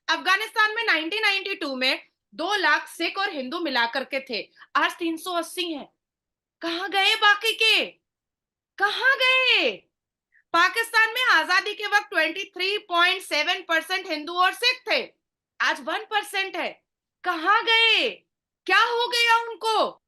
अफगानिस्तान में 1992 में 2 लाख सिख और हिंदू मिलाकर के थे, आज 380 हैं। कहाँ गए बाकी के? कहाँ गए? पाकिस्तान में आजादी के वक्त 23.7% हिंदू और सिख थे, आज 1% है। कहाँ गए? क्या हो गया उनको?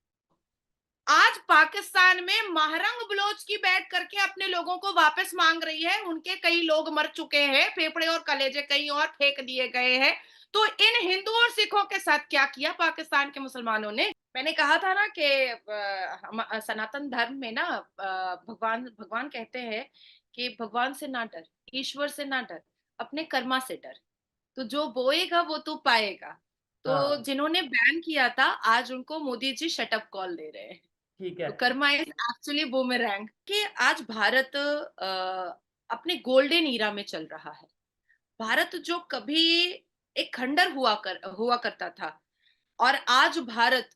आज पाकिस्तान में महरंग बलोच की बैठ करके अपने लोगों को वापस मांग रही है। उनके कई लोग मर चुके हैं, फेफड़े और कलेजे कहीं और फेंक दिए गए हैं। तो इन हिंदू और सिखों के साथ क्या किया पाकिस्तान के मुसलमानों ने? मैंने कहा था ना कि सनातन धर्म में ना भगवान भगवान कहते हैं कि भगवान से ना डर, ईश्वर से ना डर, अपने कर्मा से डर। तो जो बोएगा वो तू पाएगा। तो हाँ, जिन्होंने बैन किया था, आज उनको Modi ji shut up call दे रहे हैं। ठीक है। तो कर्मा इज एक्चुअली बूमेरैंग कि आज भारत अपने गोल्डन ईरा में चल रहा है। भारत जो कभी एक खंडर हुआ करता था, और आज भारत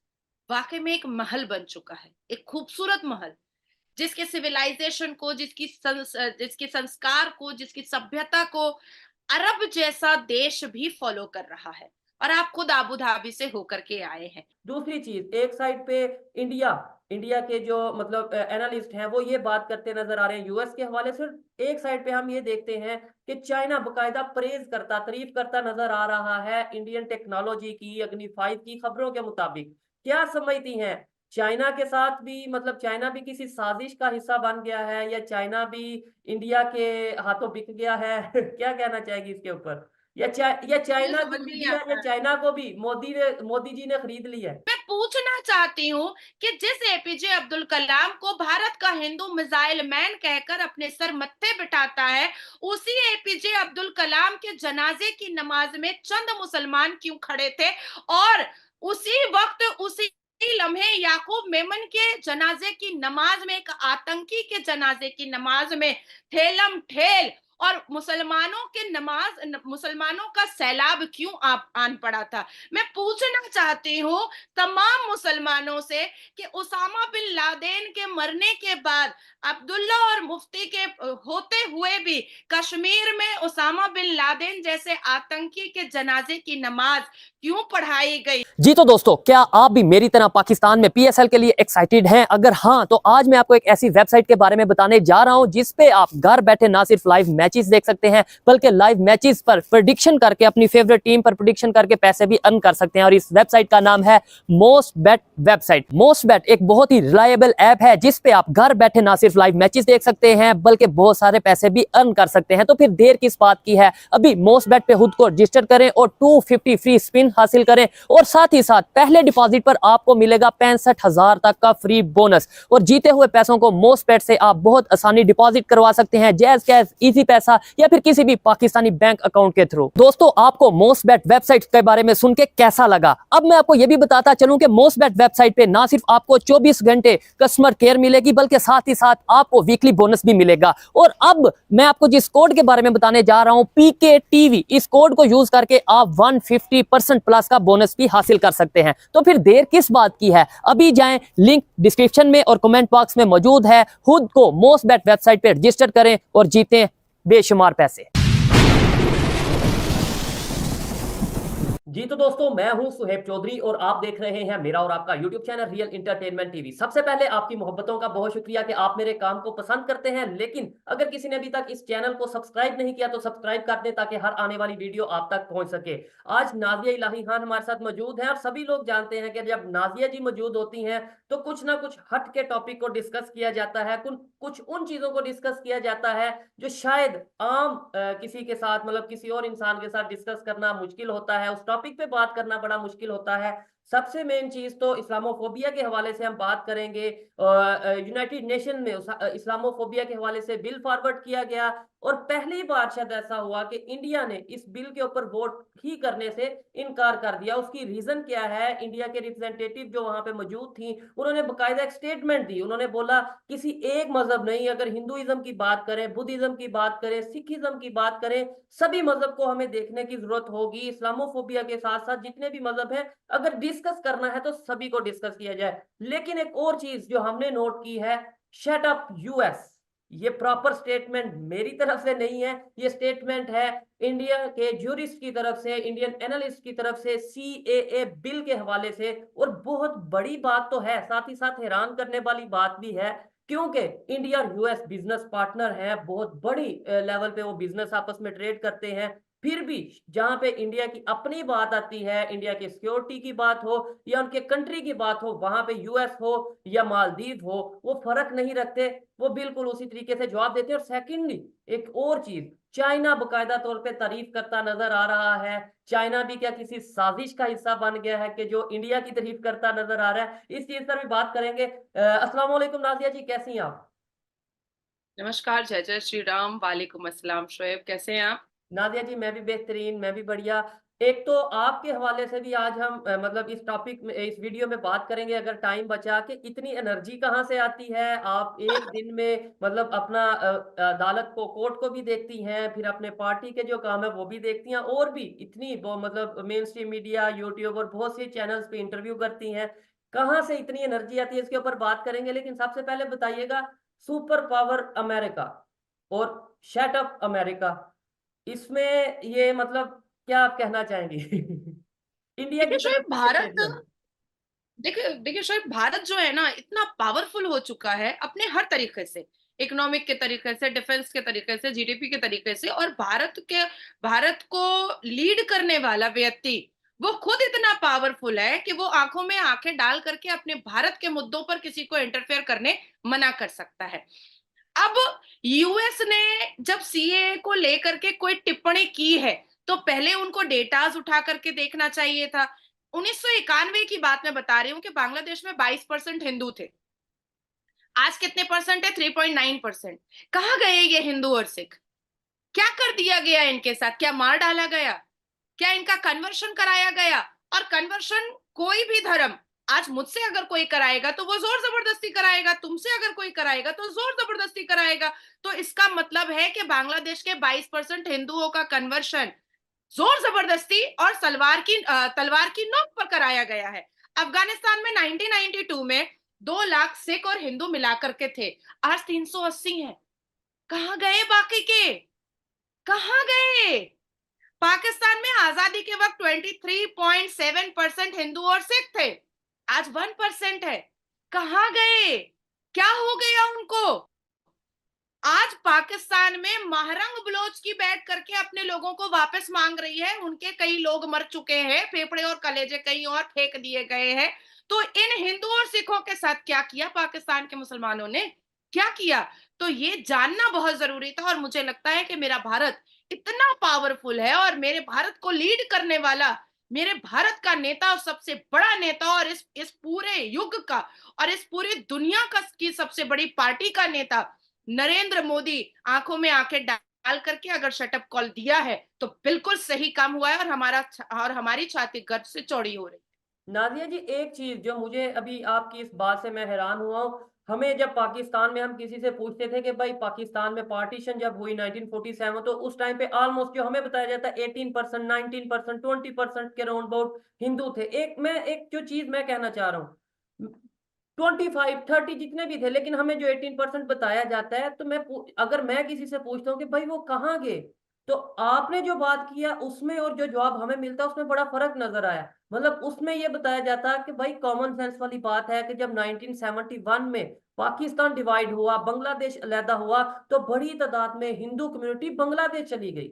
वाकई में एक महल बन चुका है, एक खूबसूरत महल, जिसके सिविलाइजेशन को, जिसके संस्कार को, जिसकी सभ्यता को अरब जैसा देश भी फॉलो कर रहा है। और आप खुद आबू धाबी से होकर के आए हैं। दूसरी चीज़, एक साइड पे इंडिया इंडिया के जो मतलब एनालिस्ट हैं, वो ये बात करते नज़र आ रहे हैं यूएस के हवाले से। एक साइड पे हम ये देखते हैं कि चाइना बाकायदा प्रेज़ करता, तारीफ़ करता नज़र आ रहा है इंडियन टेक्नोलॉजी की, अग्नि 5 की खबरों के मुताबिक। क्या समझती हैं? चाइना के साथ भी मतलब चाइना भी किसी साज़िश का हिस्सा बन गया है या चाइना भी इंडिया के हाथों बिक गया है? क्या कहना चाहेगी इसके ऊपर? या मुझे चाइना समझ भी नहीं बिक गया या आता है। चाइना को भी मोदी जी ने खरीद लिया है? मैं पूछना चाहती हूँ कि जिस एपीजे अब्दुल कलाम को भारत का हिंदू मिसाइल मैन कहकर अपने सर मत्थे बिठाता है, उसी एपीजे अब्दुल कलाम के जनाजे की नमाज में चंद मुसलमान क्यों खड़े थे? और उसी वक्त, उसी लम्हे याकूब मेमन के जनाजे की नमाज में, एक आतंकी के जनाजे की नमाज में ठेलम ठेल और मुसलमानों का सैलाब क्यों आप आन पड़ा था? मैं पूछना चाहती हूँ तमाम मुसलमानों से कि उसामा बिन लादेन के मरने के बाद अब्दुल्ला और मुफ्ती के होते हुए भी कश्मीर में उसामा बिन लादेन जैसे आतंकी के जनाजे की नमाज क्यों पढ़ाई गई? जी तो दोस्तों, क्या आप भी मेरी तरह पाकिस्तान में पीएसएल के लिए एक्साइटेड हैं? अगर हाँ, तो आज मैं आपको एक ऐसी वेबसाइट के बारे में बताने जा रहा हूं जिस पे आप घर बैठे ना सिर्फ लाइव मैचेस देख सकते हैं, बल्कि लाइव मैचेस पर प्रेडिक्शन करके अपनी फेवरेट टीम पर प्रेडिक्शन करके पैसे भी अर्न कर सकते हैं। और इस वेबसाइट का नाम है मोस्ट बेट वेबसाइट। मोस्ट बेट एक बहुत ही रिलायबल ऐप है जिसपे आप घर बैठे ना सिर्फ लाइव मैचेस देख सकते हैं, बल्कि बहुत सारे पैसे भी अर्न कर सकते हैं। तो फिर देर किस बात की है? अभी मोस्ट बेट पे खुद को रजिस्टर करें और 250 फ्री स्पिन हासिल करें, और साथ ही साथ पहले डिपॉजिट पर आपको मिलेगा 65,000 तक का फ्री बोनस। और जीते हुए पैसों को मोस्ट बेट से आप बहुत आसानी डिपॉजिट करवा सकते हैं, जैज कैश, इजी पैसा या फिर किसी भी पाकिस्तानी बैंक अकाउंट के थ्रू। दोस्तों, आपको मोस्ट बेट वेबसाइट के बारे में सुन के कैसा लगा? अब मैं आपको यह भी बताता चलूं कि मोस्ट बेट वेबसाइट पे ना सिर्फ आपको 24 घंटे कस्टमर केयर मिलेगी, बल्कि साथ ही साथ आपको वीकली बोनस भी मिलेगा। और अब मैं आपको जिस कोड के बारे में बताने जा रहा हूं, PKTV, इस कोड को यूज करके आप 150% प्लस का बोनस भी हासिल कर सकते हैं। तो फिर देर किस बात की है? अभी जाएं, लिंक डिस्क्रिप्शन में और कमेंट बॉक्स में मौजूद है। खुद को मोस्ट बेट वेबसाइट पे रजिस्टर करें और जीतें बेशुमार पैसे। जी तो दोस्तों, मैं हूं सुहेब चौधरी और आप देख रहे हैं मेरा और आपका YouTube channel real entertainment TV. सबसे पहले आपकी मोहब्बतों का बहुत शुक्रिया कि आप मेरे काम को पसंद करते हैं, लेकिन अगर किसी ने अभी तक इस चैनल को सब्सक्राइब नहीं किया तो सब्सक्राइब कर दें ताकि हर आने वाली वीडियो आप तक पहुंच सके। आज नाजिया इलाही खान हमारे साथ मौजूद हैं और सभी लोग जानते हैं कि जब नाजिया जी मौजूद होती हैं तो कुछ ना कुछ हट के टॉपिक को डिस्कस किया जाता है, कुछ उन चीजों को डिस्कस किया जाता है जो शायद आम किसी के साथ मतलब किसी और इंसान के साथ डिस्कस करना मुश्किल होता है, उस टॉपिक पे बात करना बड़ा मुश्किल होता है। सबसे मेन चीज तो इस्लामोफोबिया के हवाले से हम बात करेंगे। यूनाइटेड नेशन में इस्लामोफोबिया के हवाले से बिल फॉरवर्ड किया गया और पहली बार शायद ऐसा हुआ कि इंडिया ने इस बिल के ऊपर वोट ही करने से इनकार कर दिया। उसकी रीजन क्या है? इंडिया के रिप्रेजेंटेटिव जो वहां पे मौजूद थी, उन्होंने बकायदा एक स्टेटमेंट दी। उन्होंने बोला किसी एक मजहब नहीं, अगर हिंदुइज्म की बात करें, बुद्धिज्म की बात करें, सिखिज्म की बात करें, सभी मजहब को हमें देखने की जरूरत होगी। इस्लामोफोबिया के साथ साथ जितने भी मजहब हैं, अगर डिस्कस करना है तो सभी को डिस्कस किया जाए। लेकिन एक और चीज जो हमने नोट की है, शट अप यूएस, ये प्रॉपर स्टेटमेंट मेरी तरफ से नहीं है, ये स्टेटमेंट है इंडिया के ज्यूरिस्ट की तरफ से, इंडियन एनालिस्ट की तरफ से, सीएए बिल के हवाले से। और बहुत बड़ी बात तो है, साथ ही साथ हैरान करने वाली बात भी है, क्योंकि इंडिया और यूएस बिजनेस पार्टनर है, बहुत बड़ी लेवल पे वो बिजनेस आपस में ट्रेड करते हैं। फिर भी जहां पे इंडिया की अपनी बात आती है, इंडिया की सिक्योरिटी की बात हो या उनके कंट्री की बात हो, वहां पे यूएस हो या मालदीव हो, वो फर्क नहीं रखते, वो बिल्कुल उसी तरीके से जवाब देते हैं। और सेकेंडली एक और चीज, चाइना बकायदा तौर पे तारीफ करता नजर आ रहा है। चाइना भी क्या किसी साजिश का हिस्सा बन गया है कि जो इंडिया की तारीफ करता नजर आ रहा है? इस चीज पर भी बात करेंगे। अस्सलाम वालेकुम नाजिया जी, कैसी हैं आप? नमस्कार, जय जय श्री राम, वालेकुम अस्सलाम। शोएब, कैसे हैं आप? नादिया जी मैं भी बेहतरीन, मैं भी बढ़िया। एक तो आपके हवाले से भी आज हम मतलब इस टॉपिक में, इस वीडियो में बात करेंगे, अगर टाइम बचा, कि इतनी एनर्जी कहाँ से आती है? आप एक दिन में मतलब अपना अदालत को, कोर्ट को भी देखती हैं, फिर अपने पार्टी के जो काम है वो भी देखती हैं, और भी इतनी वो मतलब मेन स्ट्रीम मीडिया, यूट्यूब और बहुत सी चैनल्स पे इंटरव्यू करती हैं। कहाँ से इतनी एनर्जी आती है, इसके ऊपर बात करेंगे। लेकिन सबसे पहले बताइएगा, सुपर पावर अमेरिका और शट अप अमेरिका, इसमें ये मतलब क्या आप कहना चाहेंगे? इंडिया की देखिए तरफ शोएब, से ये भारत स्टेटमेंट। देखिए देखिए शोएब, भारत जो है ना, इतना पावरफुल हो चुका है अपने हर तरीके से। इकोनॉमिक के तरीके से, डिफेंस के तरीके से, जीडीपी के तरीके से। और भारत को लीड करने वाला व्यक्ति वो खुद इतना पावरफुल है कि वो आंखों में आंखें डाल करके अपने भारत के मुद्दों पर किसी को इंटरफेयर करने मना कर सकता है। अब यूएस ने जब सीएए को लेकर के कोई टिप्पणी की है, तो पहले उनको डेटाज उठा करके देखना चाहिए था। 1991 की बात मैं बता रही हूँ कि बांग्लादेश में 22% हिंदू थे। आज कितने परसेंट है? 3.9%। कहाँ गए ये हिंदू और सिख? क्या कर दिया गया इनके साथ? क्या मार डाला गया? क्या इनका कन्वर्शन कराया गया? और कन्वर्शन कोई भी धर्म, आज मुझसे अगर कोई कराएगा तो वो जोर जबरदस्ती कराएगा, तुमसे अगर कोई कराएगा तो जोर जबरदस्ती कराएगा। तो इसका मतलब है कि बांग्लादेश के 22% हिंदुओं का कन्वर्शन जोर जबरदस्ती और तलवार की नोक पर कराया गया है। अफगानिस्तान में 1992 में 2 लाख सिख और हिंदू मिलाकर के थे। आज 380 हैं। कहाँ गए बाकी के? कहाँ गए? पाकिस्तान में आजादी के वक्त 23.7% हिंदू और सिख थे। आज 1% है। कहाँ गए? क्या हो गया उनको? आज पाकिस्तान में महरंग बलोच की बैठ करके अपने लोगों को वापस मांग रही है। उनके कई लोग मर चुके हैं, फेफड़े और कलेजे कहीं और फेंक दिए गए हैं। तो इन हिंदू और सिखों के साथ क्या किया पाकिस्तान के मुसलमानों ने? क्या किया? तो ये जानना बहुत जरूरी था। और मुझे लगता है कि मेरा भारत इतना पावरफुल है, और मेरे भारत को लीड करने वाला, मेरे भारत का नेता और सबसे बड़ा नेता, और इस पूरे युग का और इस पूरी दुनिया का की सबसे बड़ी पार्टी का नेता नरेंद्र मोदी, आंखों में आंखें डाल करके अगर शटअप कॉल दिया है तो बिल्कुल सही काम हुआ है। और हमारी छाती गर्व से चौड़ी हो रही है। नादिया जी एक चीज जो मुझे अभी आपकी इस बात से मैं हैरान हुआ हूँ, हमें जब पाकिस्तान में हम किसी से पूछते थे कि भाई पाकिस्तान में पार्टीशन जब हुई 1947, तो उस टाइम पे ऑलमोस्ट जो हमें बताया जाता है 18%, 19%, 20% के राउंड अबाउट हिंदू थे। एक जो चीज मैं कहना चाह रहा हूँ, 25-30 जितने भी थे, लेकिन हमें जो 18% बताया जाता है, तो अगर मैं किसी से पूछता हूँ कि भाई वो कहाँ गए, तो आपने जो बात किया उसमें और जो जवाब हमें मिलता है उसमें बड़ा फर्क नजर आया। मतलब उसमें यह बताया जाता है कि भाई कॉमन सेंस वाली बात है कि जब 1971 में पाकिस्तान डिवाइड हुआ, बांग्लादेश अलहदा हुआ, तो बड़ी तादाद में हिंदू कम्युनिटी बांग्लादेश चली गई।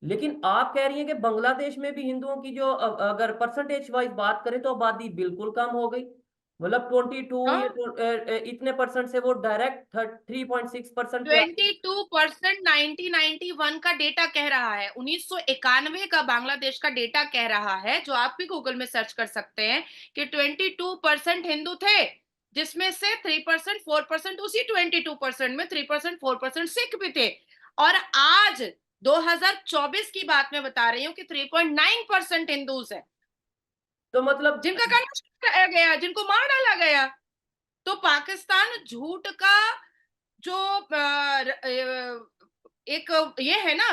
लेकिन आप कह रही हैं कि बांग्लादेश में भी हिंदुओं की जो अगर परसेंटेज वाइज बात करें तो आबादी बिल्कुल कम हो गई। मतलब 22 हाँ, इतने परसेंट से वो डायरेक्ट 3.6% पे आ गई। 22% 1991 का डेटा कह रहा है। 1991 का बांग्लादेश का डेटा कह रहा है, जो आप भी गूगल में सर्च कर सकते हैं, कि 22% हिंदू थे, जिसमें से 3% 4%, उसी 22% में 3% 4% सिख भी थे। और आज 2024 की बात मैं बता रही हूँ कि 3.9% हिंदूज है, तो मतलब जिनका कन्वर्शन कराया गया, जिनको मार डाला गया। तो पाकिस्तान झूठ का जो एक ये है ना,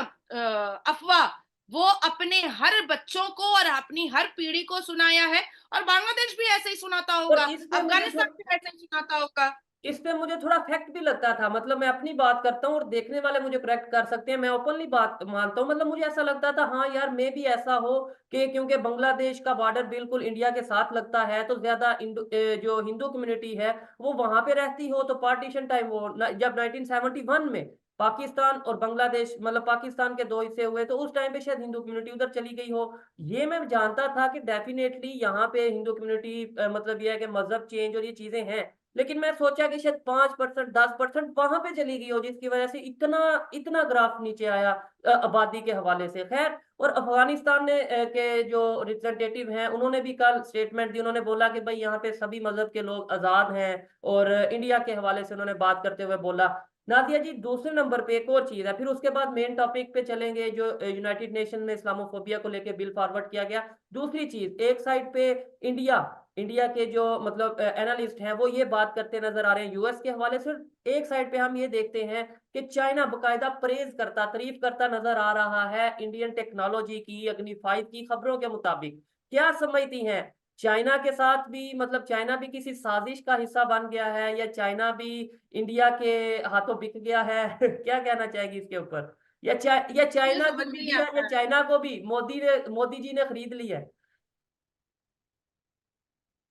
अफवाह, वो अपने हर बच्चों को और अपनी हर पीढ़ी को सुनाया है। और बांग्लादेश भी ऐसे ही सुनाता और होगा, इसमें मुझे जो अफगानिस्तान भी ऐसे ही सुनाता होगा। इस पे मुझे थोड़ा फैक्ट भी लगता था, मतलब मैं अपनी बात करता हूँ और देखने वाले मुझे करेक्ट कर सकते हैं, मैं ओपनली बात मानता हूँ। मतलब मुझे ऐसा लगता था हाँ यार, मे भी ऐसा हो कि क्योंकि बांग्लादेश का बॉर्डर बिल्कुल इंडिया के साथ लगता है, तो ज्यादा जो हिंदू कम्युनिटी है वो वहां पे रहती हो, तो पार्टीशन टाइम वो जब 1971 में पाकिस्तान और बांग्लादेश, मतलब पाकिस्तान के दो हिस्से हुए, तो उस टाइम पे शायद हिंदू कम्युनिटी उधर चली गई हो। ये मैं जानता था कि डेफिनेटली यहाँ पे हिंदू कम्युनिटी, मतलब ये है कि मजहब चेंज और ये चीजें हैं, लेकिन मैं सोचा कि शायद 5% 10% वहां पे चली गई हो, जिसकी वजह से इतना इतना ग्राफ नीचे आया आबादी के हवाले से। खैर, और अफगानिस्तान ने के जो रिप्रेजेंटेटिव हैं उन्होंने भी कल स्टेटमेंट दी, उन्होंने बोला कि भाई यहाँ पे सभी मजहब के लोग आजाद हैं, और इंडिया के हवाले से उन्होंने बात करते हुए बोला। नादिया जी, दूसरे नंबर पे एक और चीज है, फिर उसके बाद मेन टॉपिक पे चलेंगे जो यूनाइटेड नेशन में इस्लामोफोबिया को लेके बिल फॉरवर्ड किया गया। दूसरी चीज, एक साइड पे इंडिया इंडिया के जो मतलब एनालिस्ट हैं वो ये बात करते नजर आ रहे हैं यूएस के हवाले से, एक साइड पे हम ये देखते हैं कि चाइना बकायदा प्रेज करता, तारीफ करता नजर आ रहा है इंडियन टेक्नोलॉजी की। अग्नि 5 की खबरों के मुताबिक क्या समझती हैं, चाइना के साथ भी, मतलब चाइना भी किसी साजिश का हिस्सा बन गया है, या चाइना भी इंडिया के हाथों बिक गया है? क्या कहना चाहेगी इसके ऊपर? या मुझे चाइना समझ की नहीं मीडिया या आता है। चाइना को भी मोदी जी ने खरीद लिया है?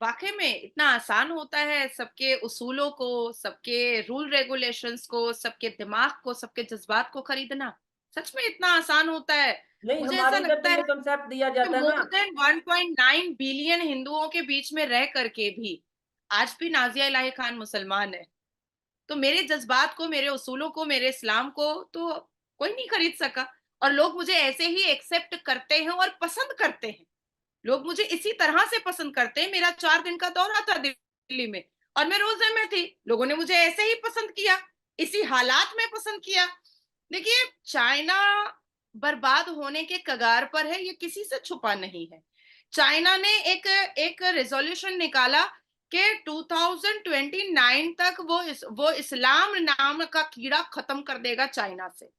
वाकई में इतना आसान होता है सबके उसूलों को, सबके रूल रेगुलेशंस को, सबके दिमाग को, सबके जज्बात को खरीदना? सच में इतना आसान होता है? नहीं, मुझे ऐसा हमारे इधर तो लगता ये है कंसेप्ट दिया कि जाता है मोर ना। देन 1.9 बिलियन हिंदुओं के बीच में रह करके भी आज भी नाजिया इलाही खान मुसलमान है। तो मेरे जज्बात को, मेरे उसूलों को, मेरे इस्लाम को तो कोई नहीं खरीद सका। और लोग मुझे ऐसे ही एक्सेप्ट करते हैं और पसंद करते हैं। लोग मुझे इसी तरह से पसंद करते हैं। मेरा 4 दिन का दौरा था दिल्ली में और मैं रोजे में थी, लोगों ने मुझे ऐसे ही पसंद किया, इसी हालात में पसंद किया। देखिए, चाइना बर्बाद होने के कगार पर है, ये किसी से छुपा नहीं है। चाइना ने एक एक रेजोल्यूशन निकाला कि 2029 तक वो इस्लाम नाम का कीड़ा खत्म कर देगा चाइना से।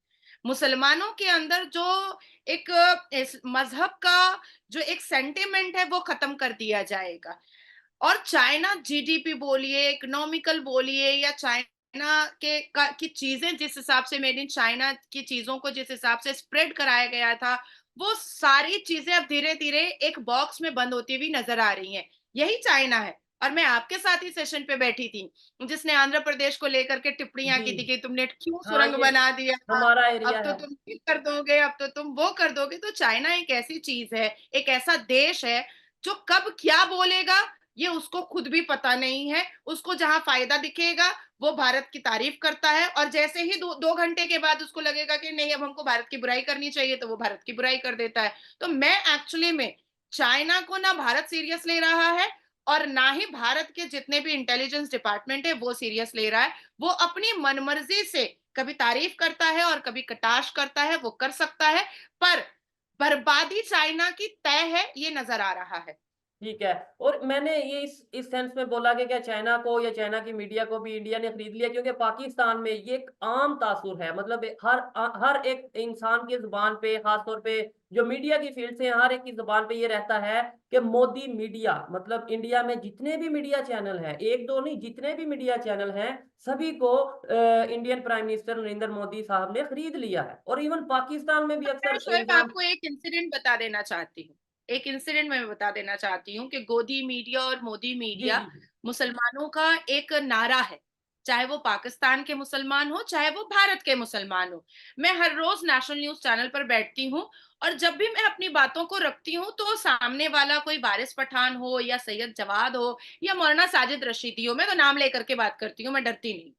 मुसलमानों के अंदर जो एक इस मजहब का जो एक सेंटिमेंट है वो खत्म कर दिया जाएगा। और चाइना जीडीपी बोलिए, इकोनॉमिकल बोलिए, या चाइना की चीजें जिस हिसाब से मेड इन चाइना की चीजों को जिस हिसाब से स्प्रेड कराया गया था, वो सारी चीजें अब धीरे धीरे एक बॉक्स में बंद होती हुई नजर आ रही हैं। यही चाइना है। और मैं आपके साथ ही सेशन पे बैठी थी जिसने आंध्र प्रदेश को लेकर के टिप्पणियां जी। की थी कि तुमने क्यों हाँ, सुरंग ये बना दिया, हमारा अब एरिया तो है। तुम ये कर दोगे, अब तो तुम वो कर दोगे। तो चाइना एक ऐसी चीज है, एक ऐसा देश है जो कब क्या बोलेगा ये उसको खुद भी पता नहीं है। उसको जहां फायदा दिखेगा वो भारत की तारीफ करता है, और जैसे ही 2 घंटे के बाद उसको लगेगा कि नहीं अब हमको भारत की बुराई करनी चाहिए, तो वो भारत की बुराई कर देता है। तो मैं एक्चुअली में चाइना को ना भारत सीरियस ले रहा है, और ना ही भारत के जितने भी इंटेलिजेंस डिपार्टमेंट है वो सीरियस ले रहा है। वो अपनी मनमर्जी से कभी तारीफ करता है और कभी कटाक्ष करता है, वो कर सकता है। पर बर्बादी चाइना की तय है, ये नजर आ रहा है। ठीक है। और मैंने ये इस सेंस में बोला कि क्या चाइना को या चाइना की मीडिया को भी इंडिया ने खरीद लिया, क्योंकि पाकिस्तान में ये एक आम तासुर है, मतलब हर एक इंसान की जुबान पे, खासतौर पे जो मीडिया की फील्ड से हैं, हर एक की जुबान पे ये रहता है कि मोदी मीडिया, मतलब इंडिया में जितने भी मीडिया चैनल हैं, एक दो नहीं, जितने भी मीडिया चैनल हैं, सभी को Indian prime minister Narendra Modi साहब ने खरीद लिया है। और इवन पाकिस्तान में भी मैं अक्सर शोएब इल्जाम। आपको एक इंसिडेंट बता देना चाहती हूँ। एक इंसिडेंट मैं बता देना चाहती हूँ कि गोदी मीडिया और मोदी जी मीडिया जी जी। मुसलमानों का एक नारा है। चाहे वो पाकिस्तान के मुसलमान हो, चाहे वो भारत के मुसलमान हो। मैं हर रोज नेशनल न्यूज चैनल पर बैठती हूँ, और जब भी मैं अपनी बातों को रखती हूँ तो सामने वाला कोई वारिस पठान हो या सैयद जवाद हो या मौलाना साजिद रशीदी हो, मैं तो नाम लेकर के बात करती हूँ, मैं डरती नहीं।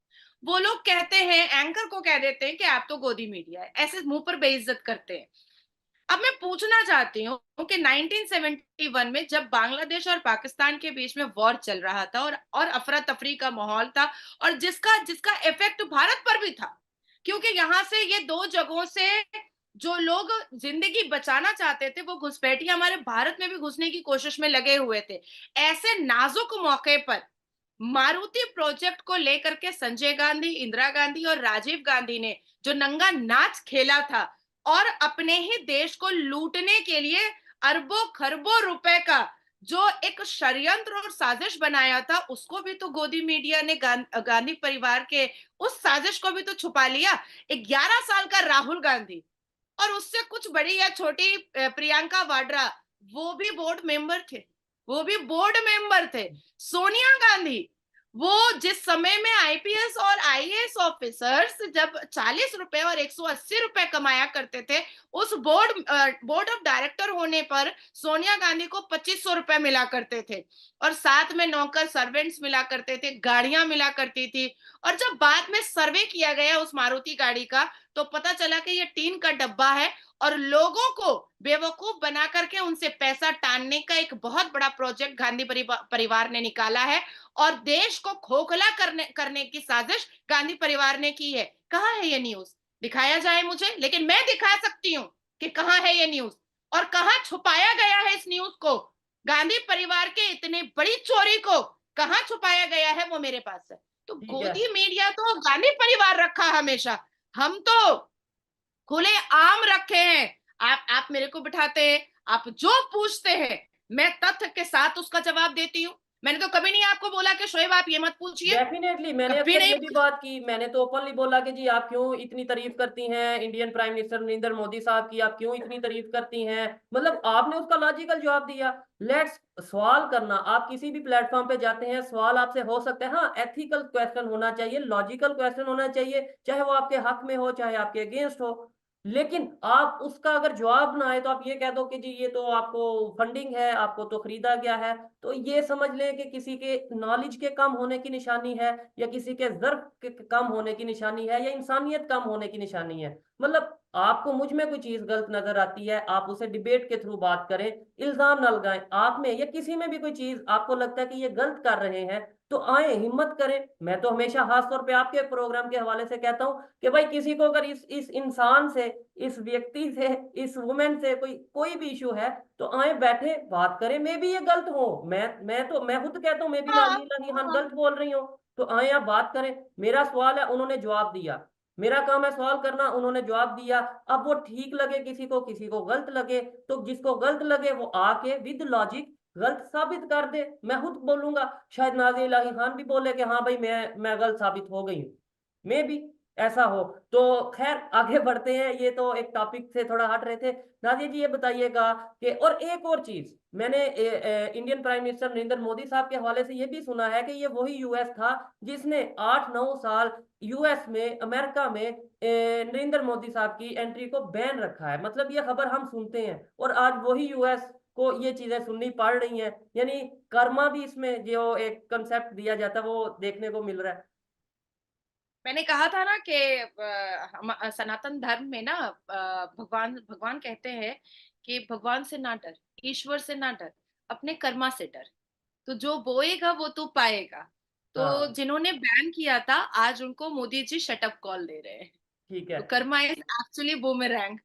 वो लोग कहते हैं, एंकर को कह देते हैं कि आप तो गोदी मीडिया है, ऐसे मुंह पर बेइज्जत करते हैं। अब मैं पूछना चाहती हूँ कि 1971 में जब बांग्लादेश और पाकिस्तान के बीच में वॉर चल रहा था और अफरा तफरी का माहौल था, और जिसका जिसका इफेक्ट भारत पर भी था, क्योंकि यहाँ से ये दो जगहों से जो लोग जिंदगी बचाना चाहते थे वो घुसपैठिए हमारे भारत में भी घुसने की कोशिश में लगे हुए थे। ऐसे नाजुक मौके पर मारुति प्रोजेक्ट को लेकर के संजय गांधी, इंदिरा गांधी और राजीव गांधी ने जो नंगा नाच खेला था, और अपने ही देश को लूटने के लिए अरबों खरबों रुपए का जो एक षड्यंत्र और साजिश बनाया था, उसको भी तो गोदी मीडिया ने गांधी परिवार के उस साजिश को भी तो छुपा लिया। 11 साल का राहुल गांधी और उससे कुछ बड़ी या छोटी प्रियंका वाड्रा, वो भी बोर्ड मेंबर थे, वो भी बोर्ड मेंबर थे। सोनिया गांधी, वो जिस समय में आईपीएस और आईएएस ऑफिसर्स जब 40 रुपए और 180 रुपए कमाया करते थे, उस बोर्ड ऑफ डायरेक्टर होने पर सोनिया गांधी को 2500 रुपए मिला करते थे और साथ में नौकर सर्वेंट्स मिला करते थे, गाड़ियां मिला करती थी। और जब बाद में सर्वे किया गया उस मारुति गाड़ी का, तो पता चला कि ये टीन का डब्बा है और लोगों को बेवकूफ बना करके उनसे पैसा टानने का एक बहुत बड़ा प्रोजेक्ट गांधी परिवार ने निकाला है और देश को खोखला करने की साजिश गांधी परिवार ने की है। कहाँ है ये न्यूज? दिखाया जाए मुझे, लेकिन मैं दिखा सकती हूँ कि कहाँ है ये न्यूज और कहाँ छुपाया गया है इस न्यूज को। गांधी परिवार के इतने बड़ी चोरी को कहाँ छुपाया गया है, वो मेरे पास है। तो ठीक है। गोदी मीडिया तो गांधी परिवार रखा हमेशा, हम तो खुले आम रखे हैं। आप मेरे को बिठाते हैं, आप जो पूछते हैं मैं तथ्य के साथ उसका जवाब देती हूँ। मैंने तो कभी नहीं आपको बोला कि शोएब आप ये मत पूछिए, डेफिनेटली मैंने कभी अक्सर नहीं ये भी बात की, मैंने तो ओपनली बोला कि जी आप क्यों इतनी तारीफ करती हैं Indian prime minister Narendra Modi साहब की, आप क्यों इतनी तारीफ करती हैं। मतलब आपने उसका लॉजिकल जवाब दिया। लेट्स सवाल करना, आप किसी भी प्लेटफॉर्म पे जाते हैं, सवाल आपसे हो सकता है, हाँ एथिकल क्वेश्चन होना चाहिए, लॉजिकल क्वेश्चन होना चाहिए, चाहे वो आपके हक में हो चाहे आपके अगेंस्ट हो। लेकिन आप उसका अगर जवाब ना आए तो आप ये कह दो कि जी ये तो आपको फंडिंग है, आपको तो खरीदा गया है, तो ये समझ लें कि किसी के नॉलेज के कम होने की निशानी है, या किसी के ज़र्फ के कम होने की निशानी है, या इंसानियत कम होने की निशानी है। मतलब आपको मुझ में कोई चीज गलत नजर आती है, आप उसे डिबेट के थ्रू बात करें, इल्जाम न लगाएं। आप में या किसी में भी कोई चीज आपको लगता है कि ये गलत कर रहे हैं, तो आए हिम्मत करें। मैं तो हमेशा खास तौर पे आपके प्रोग्राम के हवाले से कहता हूं कि भाई किसी को अगर इस इंसान से, इस व्यक्ति से, इस वुमेन से कोई कोई भी इशू है, तो आए बैठे बात करें। मैं भी ये गलत हूँ, मैं खुद कहता हूँ मैं भी हाँ, नाज़िला निहान हाँ, गलत बोल रही हूँ, तो आए आप बात करें। मेरा सवाल है, उन्होंने जवाब दिया, मेरा काम है सवाल करना, उन्होंने जवाब दिया। अब वो ठीक लगे किसी को गलत लगे, तो जिसको गलत लगे वो आके विद लॉजिक गलत साबित कर दे। मैं खुद बोलूंगा, शायद नाज़िर इलाही खान भी बोले कि हाँ भाई मैं गलत साबित हो गई हूँ, मे भी ऐसा हो। तो खैर आगे बढ़ते हैं, ये तो एक टॉपिक से थोड़ा हट रहे थे। नाज़िर जी ये बताइएगा कि, और एक और चीज मैंने Indian prime minister Narendra Modi साहब के हवाले से ये भी सुना है कि ये वही यूएस था जिसने 8-9 साल यूएस में, अमेरिका में नरेंद्र मोदी साहब की एंट्री को बैन रखा है। मतलब ये खबर हम सुनते हैं और आज वही यूएस को ये चीजें सुननी पड़ रही हैं, यानी कर्मा भी इसमें जो एक कंसेप्ट दिया जाता है वो देखने को मिल रहा है। मैंने कहा था ना कि सनातन धर्म में ना भगवान भगवान कहते हैं कि भगवान से ना डर, ईश्वर से ना डर, अपने कर्मा से डर। तो जो बोएगा वो तो पाएगा। तो हाँ जिन्होंने बैन किया था, आज उनको मोदी जी शटअप कॉल दे रहे हैं। ठीक है। तो कर्मा इज एक्चुअली बूमेरैंग।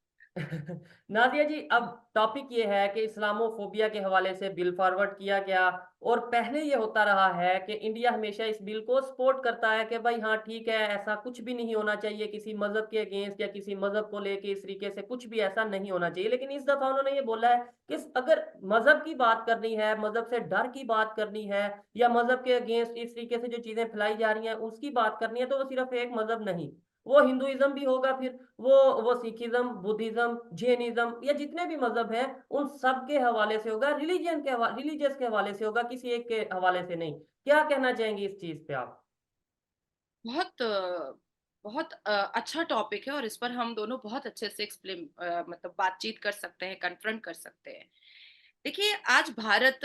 नादिया जी अब टॉपिक ये है कि इस्लामोफोबिया के हवाले से बिल फॉरवर्ड किया गया, और पहले ये होता रहा है कि इंडिया हमेशा इस बिल को सपोर्ट करता है कि भाई हाँ ठीक है, ऐसा कुछ भी नहीं होना चाहिए किसी मजहब के अगेंस्ट, या किसी मजहब को लेके इस तरीके से कुछ भी ऐसा नहीं होना चाहिए। लेकिन इस दफा उन्होंने ये बोला है कि अगर मजहब की बात करनी है, मजहब से डर की बात करनी है, या मजहब के अगेंस्ट इस तरीके से जो चीजें फैलाई जा रही हैं उसकी बात करनी है, तो वो सिर्फ एक मजहब नहीं, वो हिंदुइज्म भी होगा, फिर वो सिखिज्म, बुद्धिज्म, जैनिज्म, या जितने भी मजहब हैं उन सब के हवाले से होगा, रिलीजियस के हवाले से होगा, किसी एक के हवाले से नहीं। क्या कहना चाहेंगे इस चीज पे आप? बहुत बहुत अच्छा टॉपिक है और इस पर हम दोनों बहुत अच्छे से एक्सप्लेन मतलब बातचीत कर सकते हैं, कन्फ्रंट कर सकते हैं। देखिए, आज भारत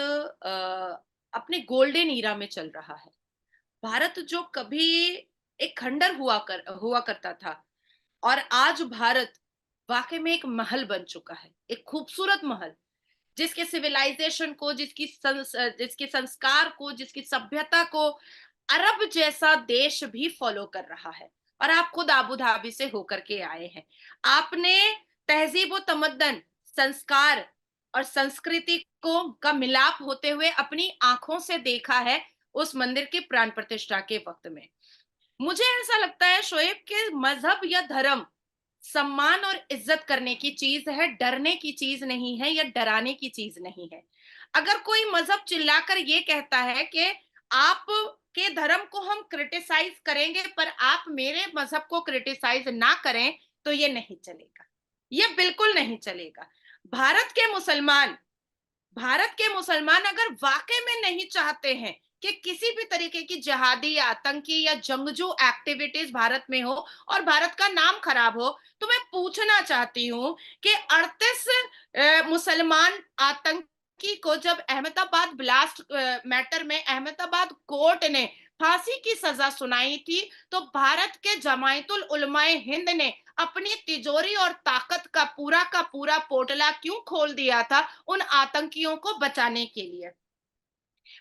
अपने गोल्डन ईरा में चल रहा है। भारत जो कभी एक खंडर हुआ करता था, और आज भारत वाकई में एक महल बन चुका है, एक खूबसूरत महल, जिसके सिविलाइजेशन को, जिसके संस्कार को, जिसकी सभ्यता को अरब जैसा देश भी फॉलो कर रहा है। और आप खुद आबू धाबी से होकर के आए हैं। आपने तहजीब व तमद्दन, संस्कार और संस्कृति को का मिलाप होते हुए अपनी आंखों से देखा है उस मंदिर की प्राण प्रतिष्ठा के वक्त में। मुझे ऐसा लगता है शोएब के मजहब या धर्म सम्मान और इज्जत करने की चीज है, डरने की चीज नहीं है या डराने की चीज नहीं है। अगर कोई मजहब चिल्लाकर ये कहता है कि आप के धर्म को हम क्रिटिसाइज करेंगे पर आप मेरे मजहब को क्रिटिसाइज ना करें, तो ये नहीं चलेगा, ये बिल्कुल नहीं चलेगा। भारत के मुसलमान भारत के मुसलमान अगर वाकई में नहीं चाहते हैं कि किसी भी तरीके की जिहादी या आतंकी या जंगजू एक्टिविटीज भारत में हो और भारत का नाम खराब हो, तो मैं पूछना चाहती हूँ कि 38 मुसलमान आतंकी को जब अहमदाबाद ब्लास्ट मैटर में अहमदाबाद कोर्ट ने फांसी की सजा सुनाई थी, तो भारत के जमायतुल उलमाए हिंद ने अपनी तिजोरी और ताकत का पूरा पोटला क्यों खोल दिया था उन आतंकियों को बचाने के लिए।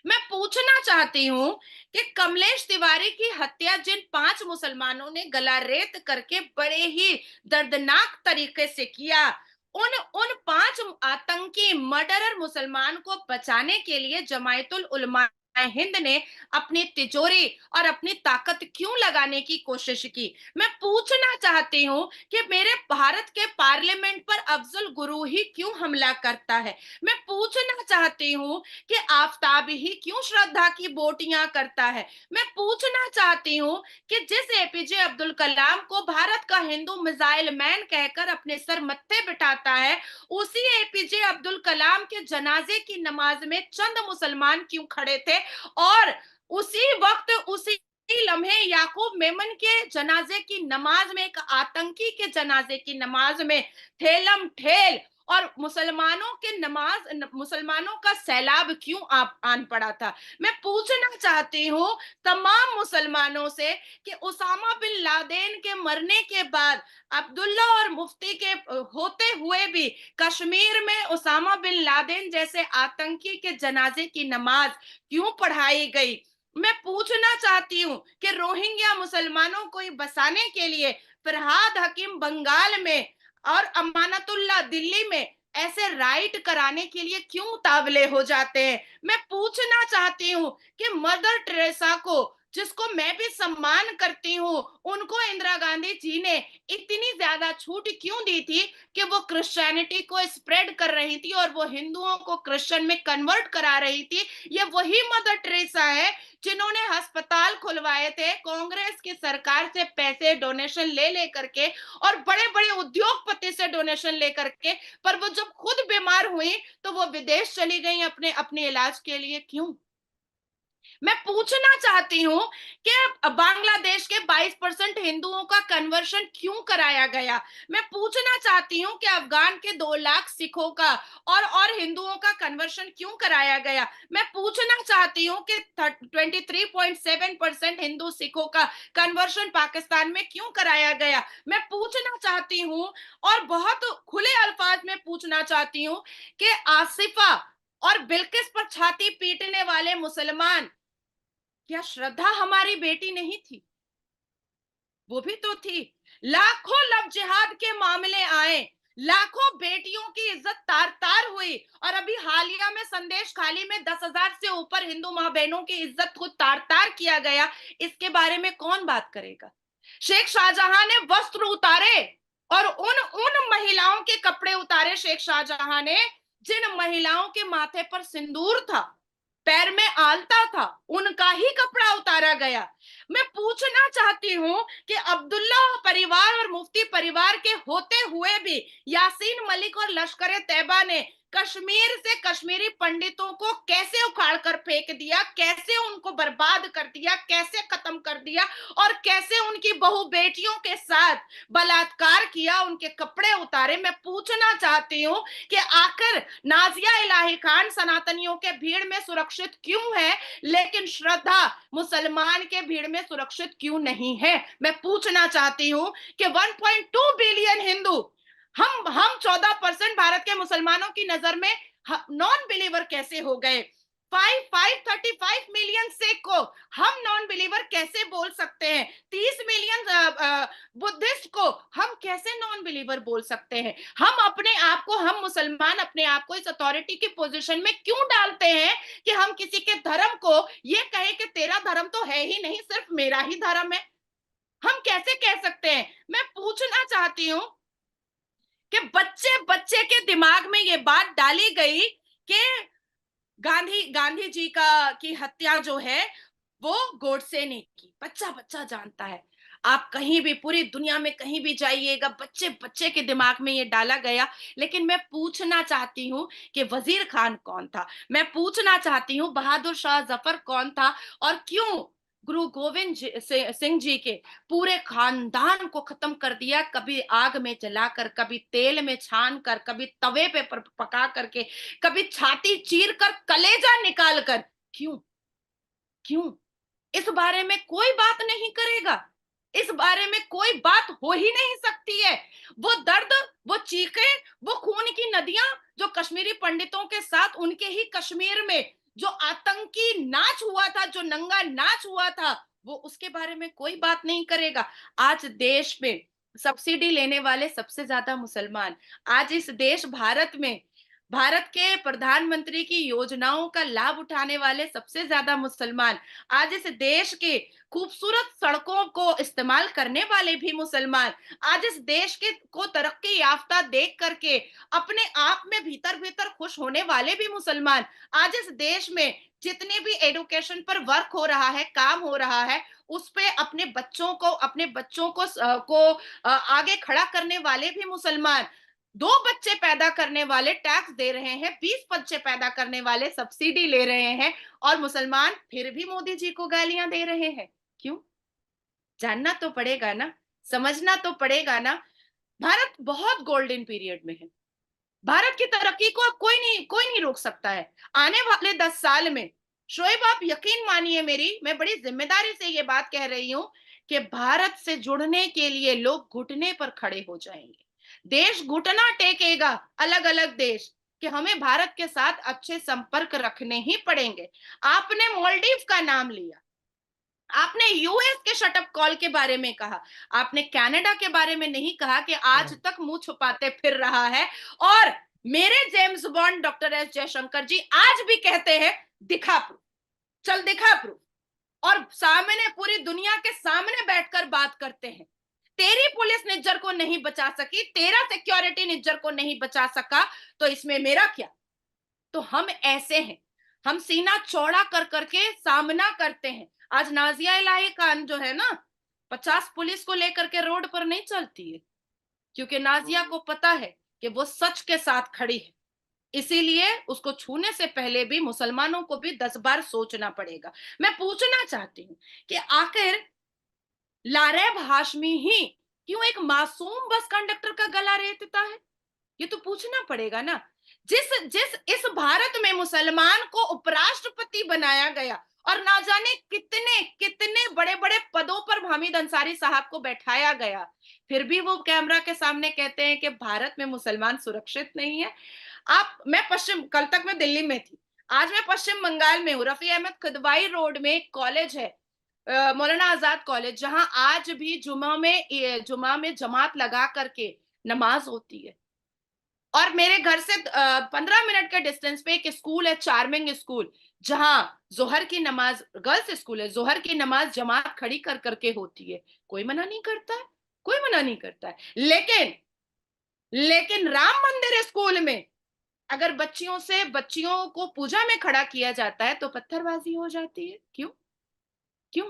मैं पूछना चाहती हूं कि कमलेश तिवारी की हत्या जिन 5 मुसलमानों ने गला रेत करके बड़े ही दर्दनाक तरीके से किया, उन उन 5 आतंकी मर्डरर मुसलमान को बचाने के लिए जमायतुल उलमा हिंद ने अपनी तिजोरी और अपनी ताकत क्यों लगाने की कोशिश की। मैं पूछना चाहती हूं कि मेरे भारत के पार्लियामेंट पर अफजल गुरु ही क्यों हमला करता है। मैं पूछना चाहती हूं कि आफताब ही क्यों श्रद्धा की बोटियां करता है। मैं पूछना चाहती हूं कि जिस एपीजे अब्दुल कलाम को भारत का हिंदू मिसाइल मैन कहकर अपने सर मत्थे बिठाता है, उसी एपीजे अब्दुल कलाम के जनाजे की नमाज में चंद मुसलमान क्यों खड़े थे और उसी वक्त उसी लम्हे याकूब मेमन के जनाजे की नमाज में, एक आतंकी के जनाजे की नमाज में ठेलम ठेल और मुसलमानों का सैलाब क्यों आन पड़ा था। मैं पूछना चाहती हूँ तमाम मुसलमानों से कि उसामा बिन लादेन के मरने के बाद अब्दुल्ला और मुफ्ती के होते हुए भी कश्मीर में उसामा बिन लादेन जैसे आतंकी के जनाजे की नमाज क्यों पढ़ाई गई। मैं पूछना चाहती हूँ कि रोहिंग्या मुसलमानों को बसाने के लिए फरहाद हकीम बंगाल में और अमानतुल्लाह दिल्ली में ऐसे राइट कराने के लिए क्यों उतावले हो जाते हैं। मैं पूछना चाहती हूँ कि मदर टेरेसा को, जिसको मैं भी सम्मान करती हूँ, उनको इंदिरा गांधी जी ने इतनी ज्यादा छूट क्यों दी थी कि वो क्रिश्चियनिटी को स्प्रेड कर रही थी और वो हिंदुओं को क्रिश्चियन में कन्वर्ट करा रही थी। ये वही मदर टेरेसा है जिन्होंने अस्पताल खुलवाए थे कांग्रेस की सरकार से पैसे डोनेशन ले लेकर के और बड़े बड़े उद्योगपति से डोनेशन लेकर के, पर वो जब खुद बीमार हुई तो वो विदेश चली गई अपने अपने इलाज के लिए। क्यों? मैं पूछना चाहती हूँ कि बांग्लादेश के 22% हिंदुओं का कन्वर्शन क्यों कराया गया। मैं पूछना चाहती हूँ कि अफगान के 2 लाख सिखों का और हिंदुओं का कन्वर्शन क्यों कराया गया। मैं पूछना चाहती हूँ कि 23.7% हिंदू सिखों का कन्वर्शन पाकिस्तान में क्यों कराया गया। मैं पूछना चाहती हूँ और बहुत खुले अल्फाज में पूछना चाहती हूँ कि आसिफा और बिल्किस पर छाती पीटने वाले मुसलमान, क्या श्रद्धा हमारी बेटी नहीं थी? वो भी तो थी। लाखों लव जिहाद के मामले आए, लाखों बेटियों की इज्जत तार तार हुई और अभी हालिया में संदेश खाली में 10,000 से ऊपर हिंदू मां बहनों की इज्जत को तार तार किया गया। इसके बारे में कौन बात करेगा? शेख शाहजहां ने वस्त्र उतारे और उन महिलाओं के कपड़े उतारे शेख शाहजहां ने जिन महिलाओं के माथे पर सिंदूर था, पैर में आलता था, उनका ही कपड़ा उतारा गया। मैं पूछना चाहती हूं कि अब्दुल्ला परिवार और मुफ्ती परिवार के होते हुए भी यासीन मलिक और लश्कर तैयबा ने कश्मीर से कश्मीरी पंडितों को कैसे उखाड़ कर फेंक दिया, कैसे उनको बर्बाद कर दिया, कैसे खत्म कर दिया और कैसे उनकी बहु बेटियों के साथ बलात्कार किया, उनके कपड़े उतारे। मैं पूछना चाहती हूँ कि आखिर नाजिया इलाही खान सनातनियों के भीड़ में सुरक्षित क्यों है, लेकिन श्रद्धा मुसलमान के भीड़ में सुरक्षित क्यों नहीं है। मैं पूछना चाहती हूँ कि 1.2 बिलियन हिंदू, हम 14% भारत के मुसलमानों की नजर में नॉन बिलीवर कैसे हो गए। 535 मिलियन सिख को हम नॉन बिलीवर कैसे बोल सकते हैं। 30 मिलियन बुद्धिस्ट को हम कैसे नॉन बिलीवर बोल सकते हैं। हम मुसलमान अपने आप को इस अथॉरिटी की पोजीशन में क्यों डालते हैं कि हम किसी के धर्म को ये कहें कि तेरा धर्म तो है ही नहीं, सिर्फ मेरा ही धर्म है। हम कैसे कह सकते हैं? मैं पूछना चाहती हूँ कि बच्चे बच्चे के दिमाग में ये बात डाली गई कि गांधी जी का की हत्या जो है वो गोडसे ने की। बच्चा बच्चा जानता है। आप कहीं भी पूरी दुनिया में कहीं भी जाइएगा, बच्चे बच्चे के दिमाग में ये डाला गया। लेकिन मैं पूछना चाहती हूँ कि वजीर खान कौन था? मैं पूछना चाहती हूँ बहादुर शाह जफर कौन था? और क्यों गुरु गोविंद सिंह जी के पूरे खानदान को खत्म कर दिया? कभी आग में जलाकर, कभी तेल में छान कर, कभी तवे पे पका करके, कभी छाती चीर कर, कलेजा निकाल कर। क्यों? क्यों? इस बारे में कोई बात नहीं करेगा। इस बारे में कोई बात हो ही नहीं सकती है। वो दर्द, वो चीखें, वो खून की नदियां जो कश्मीरी पंडितों के साथ उनके ही कश्मीर में जो आतंकी नाच हुआ था, जो नंगा नाच हुआ था, वो उसके बारे में कोई बात नहीं करेगा। आज देश में सब्सिडी लेने वाले सबसे ज्यादा मुसलमान, आज इस देश भारत में भारत के प्रधानमंत्री की योजनाओं का लाभ उठाने वाले सबसे ज्यादा मुसलमान, आज इस देश के खूबसूरत सड़कों को इस्तेमाल करने वाले भी मुसलमान, आज इस देश के को तरक्की याफ्ता देख करके अपने आप में भीतर भीतर खुश होने वाले भी मुसलमान, आज इस देश में जितने भी एडुकेशन पर वर्क हो रहा है, काम हो रहा है, उस पे अपने बच्चों को आगे खड़ा करने वाले भी मुसलमान, 2 बच्चे पैदा करने वाले टैक्स दे रहे हैं, 20 बच्चे पैदा करने वाले सब्सिडी ले रहे हैं, और मुसलमान फिर भी मोदी जी को गालियां दे रहे हैं। क्यों? जानना तो पड़ेगा ना, समझना तो पड़ेगा ना। भारत बहुत गोल्डन पीरियड में है। भारत की तरक्की को अब कोई नहीं रोक सकता है। आने वाले 10 साल में शोएब, आप यकीन मानिए मेरी, मैं बड़ी जिम्मेदारी से ये बात कह रही हूं कि भारत से जुड़ने के लिए लोग घुटने पर खड़े हो जाएंगे। देश घुटना टेकेगा, अलग अलग देश, कि हमें भारत के साथ अच्छे संपर्क रखने ही पड़ेंगे। आपने मालदीव का नाम लिया, आपने यूएस के शटअप कॉल के बारे में कहा, आपने कनाडा के बारे में नहीं कहा कि आज तक मुंह छुपाते फिर रहा है। और मेरे James Bond doctor S Jaishankar ji आज भी कहते हैं दिखा प्रूफ, चल दिखा प्रूफ, और सामने पूरी दुनिया के सामने बैठकर बात करते हैं। तेरी पुलिस निज्जर को नहीं बचा सकी, तेरा सिक्योरिटी निज्जर को नहीं बचा सका, तो इसमें मेरा क्या? तो हम ऐसे हैं, हम सीना चौड़ा कर करके सामना करते हैं। आज नाजिया इलाही खान जो है ना, 50 पुलिस को लेकर के रोड पर नहीं चलती है, क्योंकि नाजिया को पता है कि वो सच के साथ खड़ी है। इसीलिए उसको छूने से पहले भी मुसलमानों को भी 10 बार सोचना पड़ेगा। मैं पूछना चाहती हूँ कि आखिर लारेब हाशमी ही क्यों एक मासूम बस कंडक्टर का गला रेतता है? ये तो पूछना पड़ेगा ना। जिस जिस इस भारत में मुसलमान को उपराष्ट्रपति बनाया गया और ना जाने कितने कितने बड़े बड़े पदों पर हामिद अंसारी साहब को बैठाया गया, फिर भी वो कैमरा के सामने कहते हैं कि भारत में मुसलमान सुरक्षित नहीं है। कल तक मैं दिल्ली में थी, आज मैं पश्चिम बंगाल में हूँ। रफी अहमद खुदवाई रोड में एक कॉलेज है, मौलाना आजाद कॉलेज, जहां आज भी जुमा में जमात लगा करके नमाज होती है। और मेरे घर से 15 मिनट के डिस्टेंस पे एक स्कूल है, चार्मिंग स्कूल, जहां जोहर की नमाज, गर्ल्स स्कूल है, जोहर की नमाज जमात खड़ी कर करके होती है। कोई मना नहीं करता है, कोई मना नहीं करता है। लेकिन राम मंदिर स्कूल में अगर बच्चियों को पूजा में खड़ा किया जाता है तो पत्थरबाजी हो जाती है। क्यों? क्यों?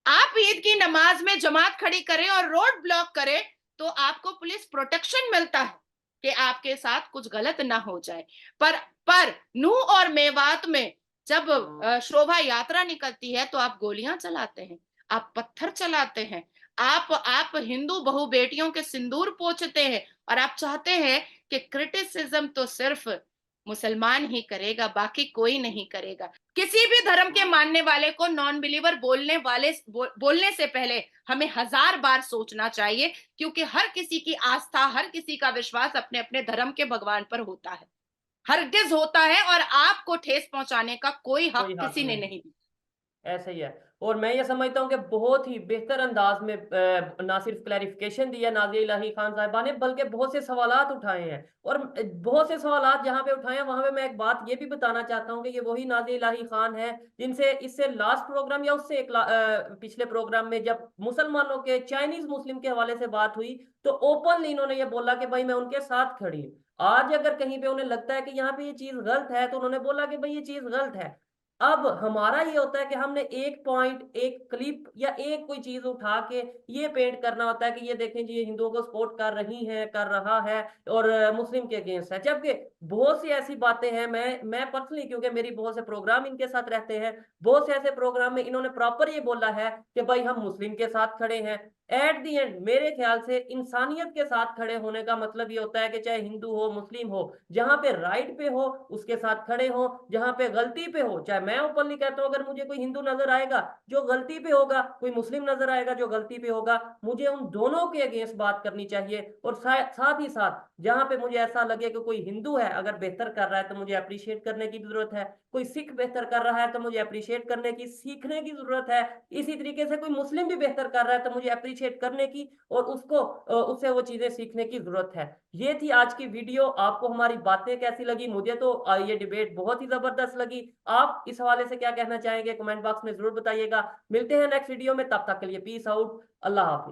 आप ईद की नमाज में जमात खड़ी करें और रोड ब्लॉक करें तो आपको पुलिस प्रोटेक्शन मिलता है कि आपके साथ कुछ गलत ना हो जाए। पर नूह और मेवात में जब शोभा यात्रा निकलती है तो आप गोलियां चलाते हैं, आप पत्थर चलाते हैं, आप हिंदू बहु बेटियों के सिंदूर पोंछते हैं, और आप चाहते हैं कि क्रिटिसिज्म तो सिर्फ मुसलमान ही करेगा, बाकी कोई नहीं करेगा। किसी भी धर्म के मानने वाले को नॉन बिलीवर बोलने से पहले हमें 1000 बार सोचना चाहिए, क्योंकि हर किसी की आस्था, हर किसी का विश्वास अपने अपने धर्म के भगवान पर होता है, हरगिज होता है, और आपको ठेस पहुंचाने का कोई हक किसी ने नहीं दिया। ऐसे ही है। और मैं ये समझता हूँ कि बहुत ही बेहतर अंदाज में ना सिर्फ क्लैरिफिकेशन दिया नाज़िया इलाही खान साहिबा ने, बल्कि बहुत से सवालात उठाए हैं। और बहुत से सवालात जहाँ पे उठाए हैं वहां पे मैं एक बात ये भी बताना चाहता हूँ कि ये वही नाज़िया इलाही खान है जिनसे इससे लास्ट प्रोग्राम या उससे पिछले प्रोग्राम में जब मुसलमानों के, चाइनीज मुस्लिम के हवाले से बात हुई, तो ओपनली इन्होंने ये बोला कि भाई मैं उनके साथ खड़ी हूँ। आज अगर कहीं पे उन्हें लगता है कि यहाँ पे ये चीज गलत है तो उन्होंने बोला कि भाई ये चीज गलत है। अब हमारा ये होता है कि हमने एक पॉइंट, एक क्लिप या एक कोई चीज उठा के ये पेंट करना होता है कि ये देखें जी ये हिंदुओं को सपोर्ट कर रही है, कर रहा है और मुस्लिम के अगेंस्ट है। जबकि बहुत सी ऐसी बातें हैं, मैं पर्सनली, क्योंकि मेरी बहुत से प्रोग्राम इनके साथ रहते हैं, बहुत से ऐसे प्रोग्राम में इन्होंने प्रॉपर ये बोला है कि भाई हम मुस्लिम के साथ खड़े हैं। एट दी एंड मेरे ख्याल से इंसानियत के साथ खड़े होने का मतलब ये होता है कि चाहे हिंदू हो, मुस्लिम हो, जहां पे राइट पे हो उसके साथ खड़े हो, जहां पे गलती पे हो, चाहे मैं ओपनली कहता हूं अगर मुझे कोई हिंदू नजर आएगा जो गलती पे होगा, कोई मुस्लिम नजर आएगा जो गलती पे होगा, मुझे उन दोनों के अगेंस्ट बात करनी चाहिए। और साथ ही साथ जहां पे मुझे ऐसा लगे कि कोई हिंदू है अगर बेहतर कर रहा है तो मुझे अप्रिशिएट करने की जरूरत है, कोई सिख बेहतर कर रहा है तो मुझे अप्रिशिएट करने की, सीखने की जरूरत है। इसी तरीके से कोई मुस्लिम भी बेहतर कर रहा है तो मुझे अप्रिशिएट करने की और उसको उससे वो चीजें सीखने की जरूरत है। ये थी आज की वीडियो। आपको हमारी बातें कैसी लगी? मुझे तो ये डिबेट बहुत ही जबरदस्त लगी। आप इस हवाले से क्या कहना चाहेंगे कमेंट बॉक्स में जरूर बताइएगा। मिलते हैं नेक्स्ट वीडियो में, तब तक के लिए पीस आउट, अल्लाह हाफिज।